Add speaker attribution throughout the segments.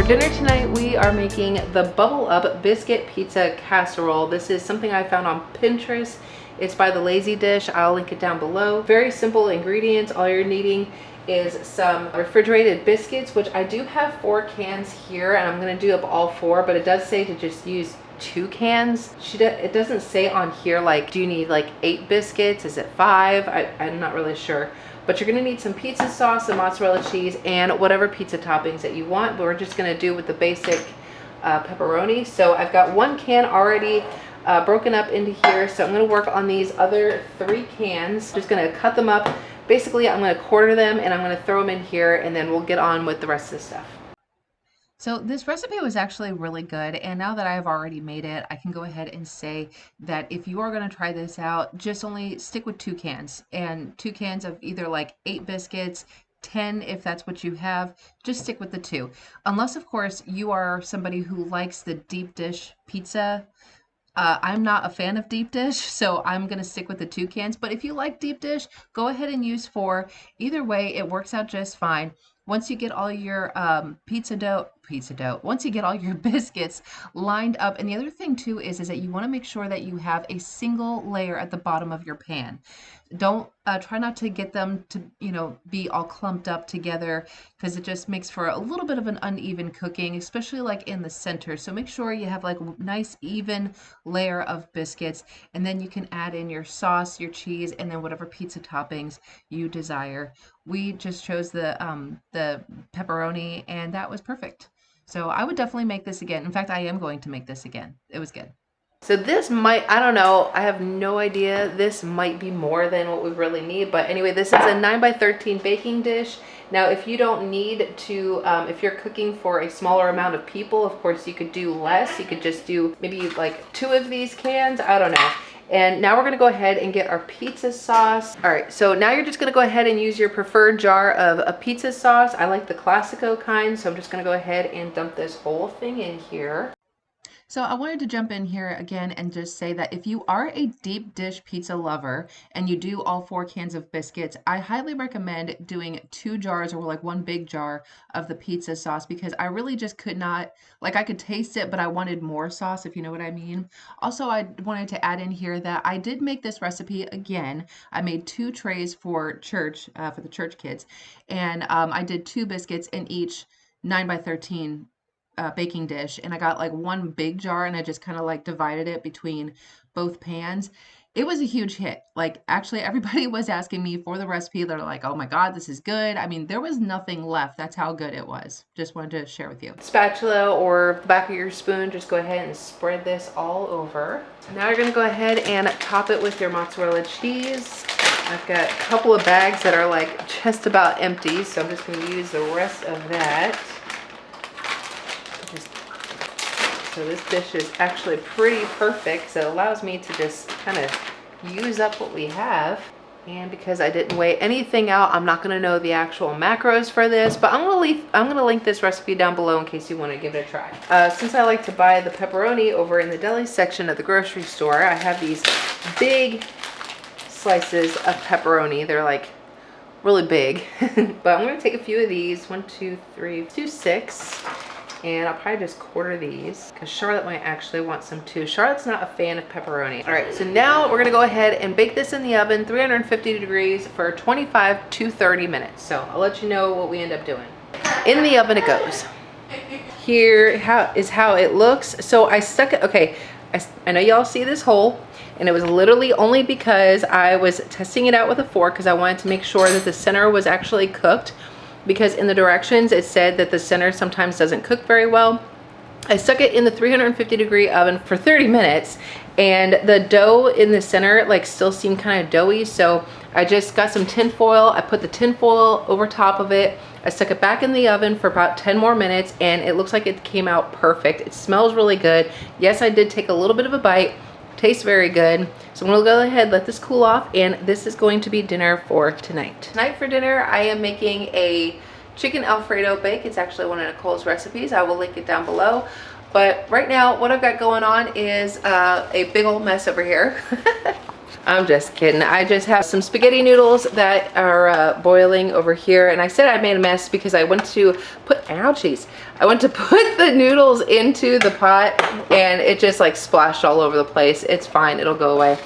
Speaker 1: dinner tonight, we are making the Bubble Up Biscuit Pizza Casserole. This is something I found on Pinterest. It's by The Lazy Dish. I'll link it down below. Very simple ingredients. All you're needing is some refrigerated biscuits, which I do have 4 cans here, and I'm gonna do up all 4, but it does say to just use 2 cans. It doesn't say on here, like, do you need like 8 biscuits? Is it 5? I'm not really sure. But you're gonna need some pizza sauce, some mozzarella cheese, and whatever pizza toppings that you want. But we're just gonna do with the basic pepperoni. So I've got 1 can already broken up into here. So I'm gonna work on these other 3 cans. Just gonna cut them up. Basically, I'm gonna quarter them and I'm gonna throw them in here, and then we'll get on with the rest of the stuff. So this recipe was actually really good, and now that I've already made it, I can go ahead and say that if you are going to try this out, just only stick with 2 cans, and 2 cans of either like 8 biscuits, 10 if that's what you have. Just stick with the 2, unless of course you are somebody who likes the deep dish pizza. I'm not a fan of deep dish, so I'm going to stick with the 2 cans. But if you like deep dish, go ahead and use 4. Either way, it works out just fine. Once you get all your once you get all your biscuits lined up, and the other thing too is that you want to make sure that you have a single layer at the bottom of your pan. Don't try not to get them to, be all clumped up together, because it just makes for a little bit of an uneven cooking, especially like in the center. So make sure you have like a nice even layer of biscuits, and then you can add in your sauce, your cheese, and then whatever pizza toppings you desire. We just chose the pepperoni, and that was perfect. So I would definitely make this again. In fact, I am going to make this again. It was good. So this might, I don't know, I have no idea. This might be more than what we really need. But anyway, this is a 9x13 baking dish. Now, if you don't need to, if you're cooking for a smaller amount of people, of course, you could do less. You could just do maybe like 2 of these cans. I don't know. And now we're gonna go ahead and get our pizza sauce. All right, so now you're just gonna go ahead and use your preferred jar of a pizza sauce. I like the Classico kind, so I'm just gonna go ahead and dump this whole thing in here. So I wanted to jump in here again and just say that if you are a deep dish pizza lover and you do all 4 cans of biscuits, I highly recommend doing 2 jars or like 1 big jar of the pizza sauce, because I really just could not, like, I could taste it, but I wanted more sauce, if you know what I mean. Also, I wanted to add in here that I did make this recipe again. I made 2 trays for church, for the church kids, and I did 2 biscuits in each 9x13 baking dish, and I got like 1 big jar, and I just kind of like divided it between both pans. It was a huge hit. Like, actually everybody was asking me for the recipe. They're like, oh my god, this is good. I mean, there was nothing left. That's how good it was. Just wanted to share with you. Spatula or the back of your spoon, just go ahead and spread this all over. Now you're gonna go ahead and top it with your mozzarella cheese. I've got a couple of bags that are like just about empty, so I'm just gonna use the rest of that. So this dish is actually pretty perfect, so it allows me to just kind of use up what we have. And because I didn't weigh anything out, I'm not going to know the actual macros for this, but I'm going to link this recipe down below in case you want to give it a try. Since I like to buy the pepperoni over in the deli section at the grocery store, I have these big slices of pepperoni. They're like really big, but I'm going to take a few of these. 1, 2, 3, 2, 6. And I'll probably just quarter these because Charlotte might actually want some too. Charlotte's not a fan of pepperoni. All right, so now we're gonna go ahead and bake this in the oven, 350 degrees for 25 to 30 minutes. So I'll let you know what we end up doing. In the oven it goes. Here is how it looks. So I stuck it, okay, I know y'all see this hole, and it was literally only because I was testing it out with a fork because I wanted to make sure that the center was actually cooked, because in the directions it said that the center sometimes doesn't cook very well. I stuck it in the 350 degree oven for 30 minutes, and the dough in the center like still seemed kind of doughy, so I just got some tin foil. I put the tin foil over top of it. I stuck it back in the oven for about 10 more minutes, and it looks like it came out perfect. It smells really good. Yes, I did take a little bit of a bite. Tastes very good. So I'm gonna go ahead, let this cool off, and this is going to be dinner for tonight. Tonight for dinner, I am making a chicken Alfredo bake. It's actually one of Nicole's recipes. I will link it down below. But right now, what I've got going on is a big old mess over here.
Speaker 2: I'm just kidding. I just have some spaghetti noodles that are boiling over here. And I said I made a mess because I went to put, ouchies. I went to put the noodles into the pot and it just like splashed all over the place. It's fine, it'll go away.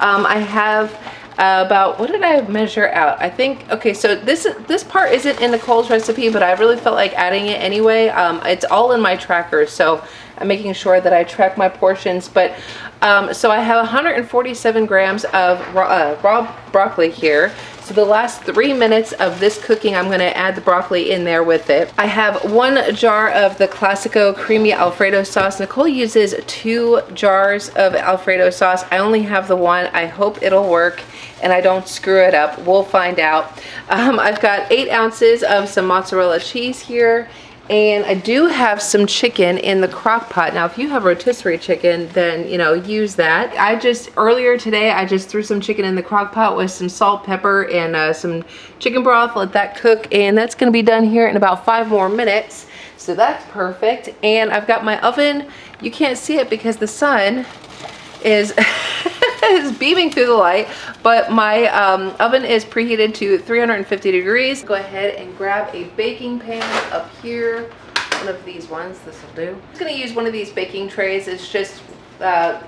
Speaker 2: I have about, what did I measure out? I think, okay, so this part isn't in Nicole's recipe, but I really felt like adding it anyway. It's all in my tracker, so I'm making sure that I track my portions. But so I have 147 grams of raw broccoli here. So the last 3 minutes of this cooking, I'm gonna add the broccoli in there with it. I have 1 jar of the Classico creamy Alfredo sauce. Nicole uses 2 jars of Alfredo sauce. I only have the 1. I hope it'll work and I don't screw it up. We'll find out. I've got 8 ounces of some mozzarella cheese here. And I do have some chicken in the crock pot. Now, if you have rotisserie chicken, then, you know, use that. Earlier today, I just threw some chicken in the crock pot with some salt, pepper, and some chicken broth. Let that cook, and that's gonna be done here in about 5 more minutes. So that's perfect. And I've got my oven. You can't see it because the sun is is beaming through the light, but my oven is preheated to 350 degrees. Go ahead and grab a baking pan up here. One of these ones, this will do. I'm just gonna use one of these baking trays. It's just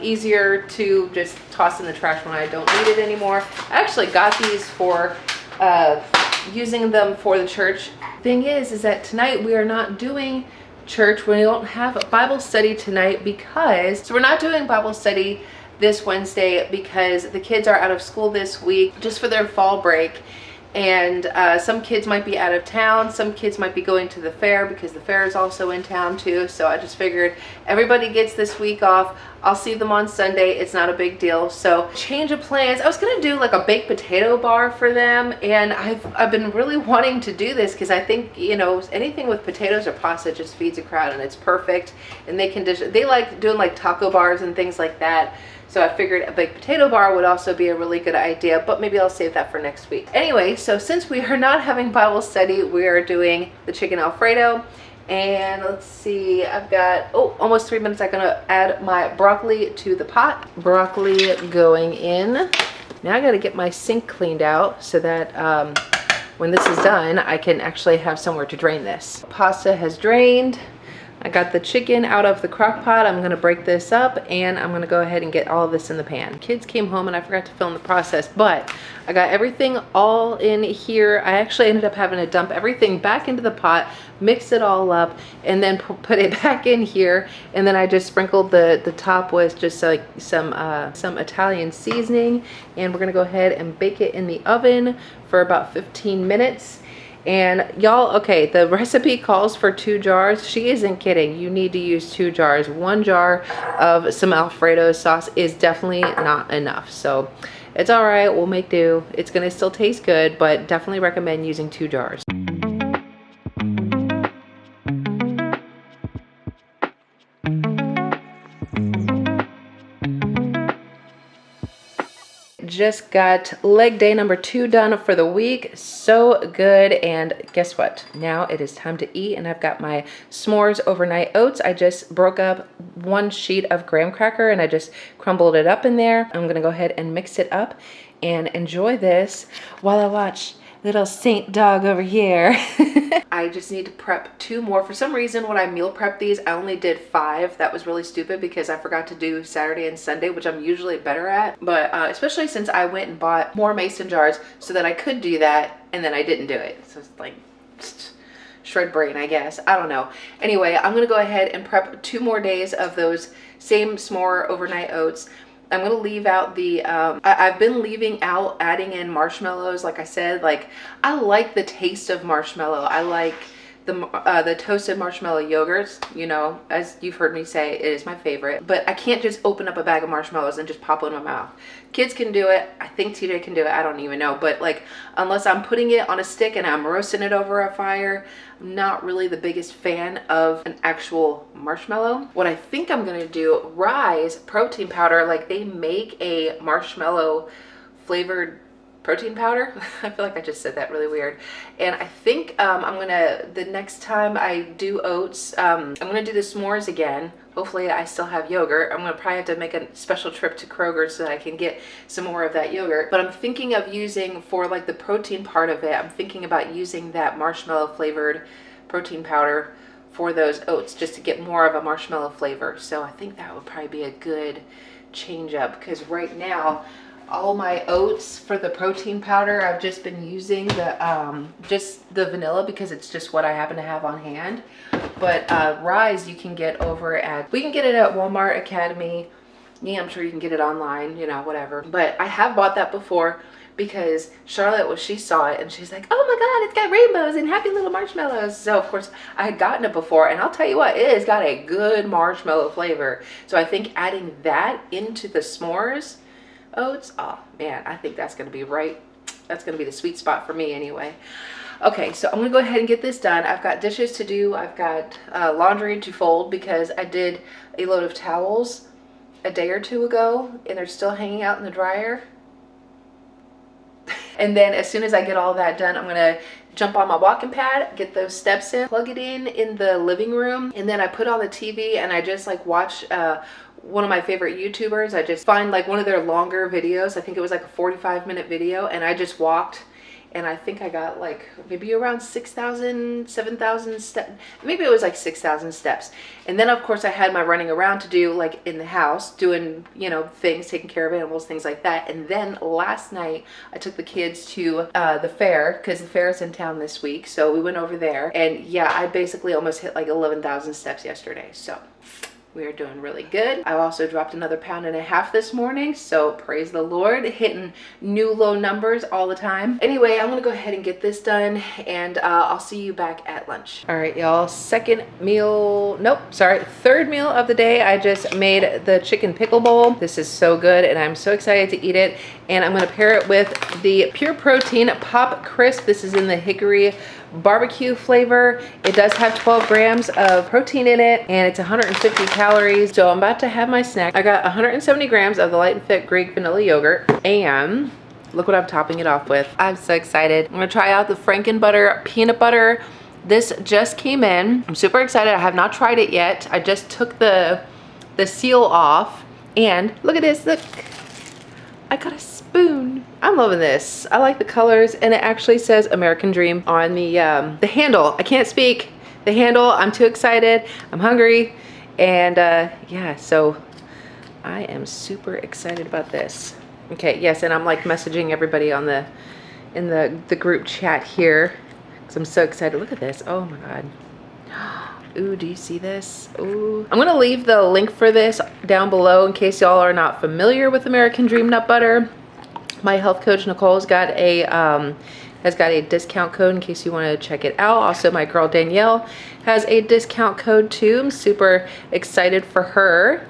Speaker 2: easier to just toss in the trash when I don't need it anymore. I actually got these for using them for the church. Thing is that tonight we are not doing church. We don't have a Bible study tonight because, so we're not doing Bible study this Wednesday because the kids are out of school this week just for their fall break, and some kids might be out of town, some kids might be going to the fair because the fair is also in town too. So I just figured everybody gets this week off. I'll see them on Sunday. It's not a big deal. So change of plans. I was gonna do like a baked potato bar for them, and I've been really wanting to do this because I think, you know, anything with potatoes or pasta just feeds a crowd, and it's perfect. And they like doing like taco bars and things like that. So I figured a baked potato bar would also be a really good idea, but maybe I'll save that for next week. Anyway, so since we are not having Bible study, we are doing the chicken Alfredo. And let's see, I've got, almost 3 minutes. I'm gonna add my broccoli to the pot. Broccoli going in. Now I gotta get my sink cleaned out so that when this is done, I can actually have somewhere to drain this. Pasta has drained. I got the chicken out of the crock pot. I'm gonna break this up and I'm gonna go ahead and get all of this in the pan. Kids came home and I forgot to film the process, but I got everything all in here. I actually ended up having to dump everything back into the pot, mix it all up, and then put it back in here. And then I just sprinkled the top with just like some Italian seasoning. And we're gonna go ahead and bake it in the oven for about 15 minutes. And y'all, okay, the recipe calls for 2 jars. She isn't kidding. You need to use 2 jars. 1 jar of some Alfredo sauce is definitely not enough. So it's all right, we'll make do. It's gonna still taste good, but definitely recommend using 2 jars. Just got leg day number 2 done for the week. So good. And guess what? Now it is time to eat, and I've got my s'mores overnight oats. I just broke up 1 sheet of graham cracker and I just crumbled it up in there. I'm gonna go ahead and mix it up and enjoy this while I watch little Saint Dog over here. I just need to prep 2 more. For some reason, when I meal prep these, I only did 5. That was really stupid because I forgot to do Saturday and Sunday, which I'm usually better at. But especially since I went and bought more mason jars so that I could do that, and then I didn't do it. So it's like shred brain, I guess. I don't know. Anyway, I'm gonna go ahead and prep 2 more days of those same s'more overnight oats. I'm gonna leave out the, I've been leaving out adding in marshmallows. Like I said, like I like the taste of marshmallow. I like the toasted marshmallow yogurts, you know, as you've heard me say, it is my favorite. But I can't just open up a bag of marshmallows and just pop one in my mouth. Kids can do it. I think TJ can do it. I don't even know. But like, unless I'm putting it on a stick and I'm roasting it over a fire, I'm not really the biggest fan of an actual marshmallow. What I think I'm gonna do, Rise protein powder, like they make a marshmallow flavored protein powder. I feel like I just said that really weird. And I think I'm gonna, the next time I do oats, I'm gonna do the s'mores again. Hopefully I still have yogurt. I'm gonna probably have to make a special trip to Kroger so that I can get some more of that yogurt. But I'm thinking of using, for like the protein part of it, I'm thinking about using that marshmallow flavored protein powder for those oats, just to get more of a marshmallow flavor. So I think that would probably be a good change up, because right now all my oats for the protein powder, I've just been using the just the vanilla, because it's just what I happen to have on hand. But Rise you can get over at, we can get it at Walmart, Academy. Yeah, I'm sure you can get it online, you know, whatever. But I have bought that before, because Charlotte, well, she saw it and she's like, oh my God, it's got rainbows and happy little marshmallows. So of course I had gotten it before, and I'll tell you what, it has got a good marshmallow flavor. So I think adding that into the s'mores oats, oh man, I think that's gonna be right. That's gonna be the sweet spot for me anyway. Okay, so I'm gonna go ahead and get this done. I've got dishes to do. I've got laundry to fold, because I did a load of towels a day or two ago and they're still hanging out in the dryer. And then as soon as I get all that done, I'm gonna jump on my walking pad, get those steps in, plug it in the living room, and then I put on the TV and I just like watch one of my favorite YouTubers. I just find like one of their longer videos. I think it was like a 45-minute video, and I just walked, and I think I got like maybe around 6,000, 7,000 steps. Maybe it was like 6,000 steps. And then of course I had my running around to do, like in the house, doing, you know, things, taking care of animals, things like that. And then last night I took the kids to the fair, because the fair is in town this week. So we went over there, and yeah, I basically almost hit like 11,000 steps yesterday. So we are doing really good. I also dropped another 1.5 pounds this morning, so praise the Lord, hitting new low numbers all the time. Anyway, I'm gonna go ahead and get this done, and I'll see you back at lunch. All right, y'all, third meal of the day. I just made the chicken pickle bowl. This is so good, and I'm so excited to eat it. And I'm gonna pair it with the Pure Protein Pop Crisp. This is in the hickory barbecue flavor. It does have 12 grams of protein in it, and it's 150 calories. So I'm about to have my snack. I got 170 grams of the Light and Fit Greek vanilla yogurt, and look what I'm topping it off with. I'm so excited. I'm gonna try out the Frankenbutter peanut butter. This just came in. I'm super excited. I have not tried it yet. I just took the seal off, and look at this. Look, I got a spoon. I'm loving this. I like the colors, and it actually says American Dream on the handle. I can't speak. The handle. I'm too excited. I'm hungry, and yeah, so I am super excited about this. Okay, yes, and I'm like messaging everybody on in the group chat here, because I'm so excited. Look at this. Oh my God. Ooh, do you see this? Ooh. I'm gonna leave the link for this down below in case y'all are not familiar with American Dream nut butter. My health coach Nicole has got a discount code in case you want to check it out. Also, my girl Danielle has a discount code too. I'm super excited for her.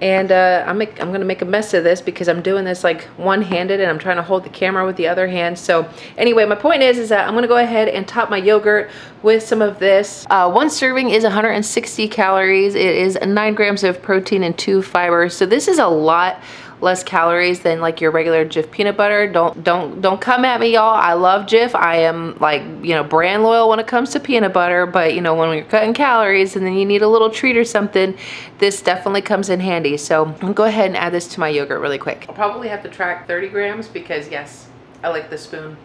Speaker 2: And I'm gonna make a mess of this, because I'm doing this like one-handed, and I'm trying to hold the camera with the other hand. So anyway, my point is that I'm gonna go ahead and top my yogurt with some of this. One serving is 160 calories. It is 9 grams of protein and 2 fibers. So this is a lot less calories than like your regular Jif peanut butter. Don't come at me, y'all. I love Jif. I am like, you know, brand loyal when it comes to peanut butter, but you know, when you're cutting calories and then you need a little treat or something, this definitely comes in handy. So I'm gonna go ahead and add this to my yogurt really quick. I'll probably have to track 30 grams because yes, I like the spoon.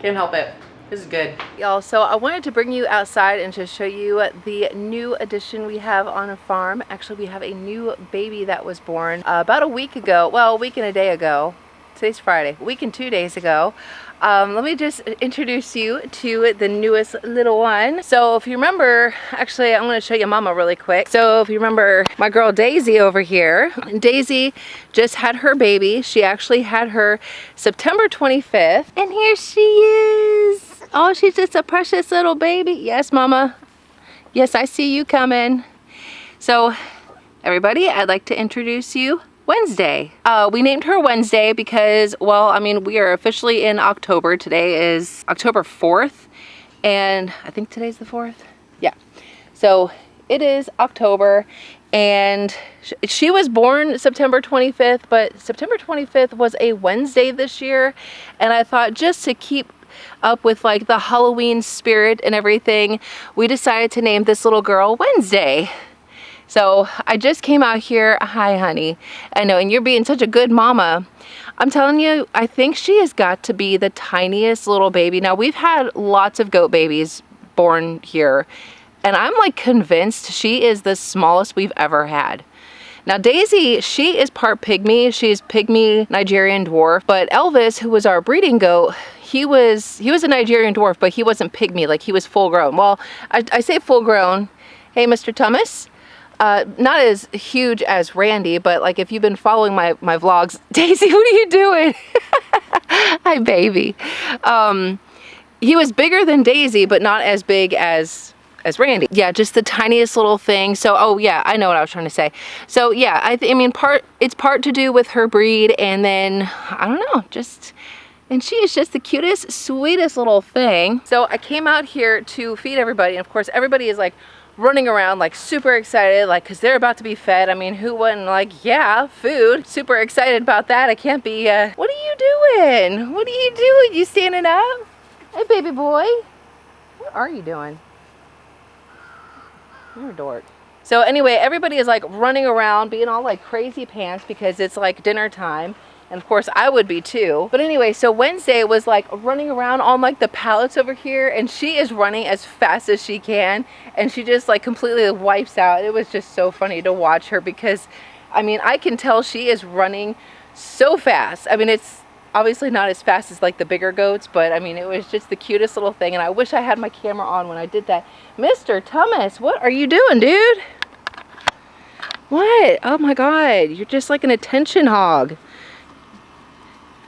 Speaker 2: Can't help it. This is good. Y'all, so I wanted to bring you outside and just show you the new addition we have on a farm. Actually, we have a new baby that was born about a week ago. Well, a week and a day ago. Today's Friday. A week and 2 days ago. Let me just introduce you to the newest little one. So if you remember, actually, I'm going to show you Mama really quick. So if you remember my girl Daisy over here, Daisy just had her baby. She actually had her September 25th. And here she is. Oh, she's just a precious little baby. Yes, Mama. Yes, I see you coming. So everybody, I'd like to introduce you Wednesday. We named her Wednesday because, well, I mean, we are officially in October. Today is October 4th, and I think today's the 4th. Yeah. So it is October, And she was born September 25th, but September 25th was a Wednesday this year. And I thought, just to keep up with like the Halloween spirit and everything, we decided to name this little girl Wednesday. So I just came out here. Hi, honey. I know, and you're being such a good mama. I'm telling you, I think she has got to be the tiniest little baby. Now, we've had lots of goat babies born here, and I'm like convinced she is the smallest we've ever had. Now Daisy, she is part pygmy. She's pygmy Nigerian dwarf. But Elvis, who was our breeding goat, he was a Nigerian dwarf, but he wasn't pygmy, like he was full grown. Well, I say full grown. Hey, Mr. Thomas. Not as huge as Randy, but like if you've been following my vlogs, Daisy, what are you doing? Hi, baby. He was bigger than Daisy, but not as big as Randy. Yeah, just the tiniest little thing. So, oh yeah, I know what I was trying to say. So yeah, I mean, it's part to do with her breed, and then, I don't know, and she is just the cutest, sweetest little thing. So I came out here to feed everybody, and of course, everybody is like running around, like super excited, like, cause they're about to be fed. I mean, who wouldn't, like, yeah, food. Super excited about that. I can't be, what are you doing? What are you doing? You standing up? Hey, baby boy. What are you doing? You're a dork. So anyway, everybody is like running around being all like crazy pants because it's like dinner time. And of course I would be too. But anyway, so Wednesday was like running around on like the pallets over here, and she is running as fast as she can. And she just like completely wipes out. It was just so funny to watch her because, I mean, I can tell she is running so fast. I mean, it's obviously not as fast as like the bigger goats, but I mean, it was just the cutest little thing. And I wish I had my camera on when I did that. Mr. Thomas, what are you doing, dude? What? Oh my God, you're just like an attention hog.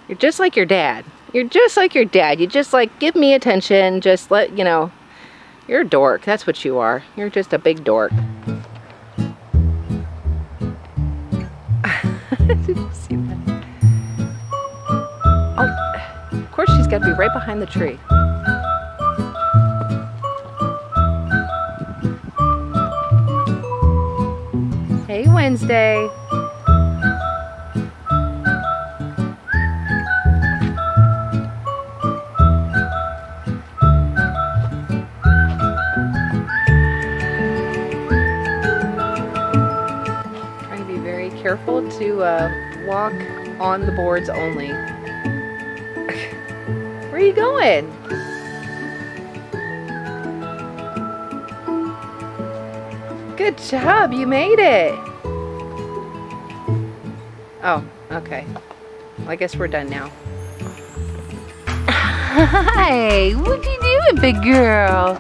Speaker 2: You're just like your dad. You're just like your dad. You just like, give me attention, just let, you know, you're a dork. That's what you are. You're just a big dork. Did you see that? Oh, of course she's got to be right behind the tree. Hey, Wednesday. Trying to be very careful to walk on the boards only. Where are you going? Good job, you made it. Oh, okay. Well, I guess we're done now. Hi, what you doing, big girl?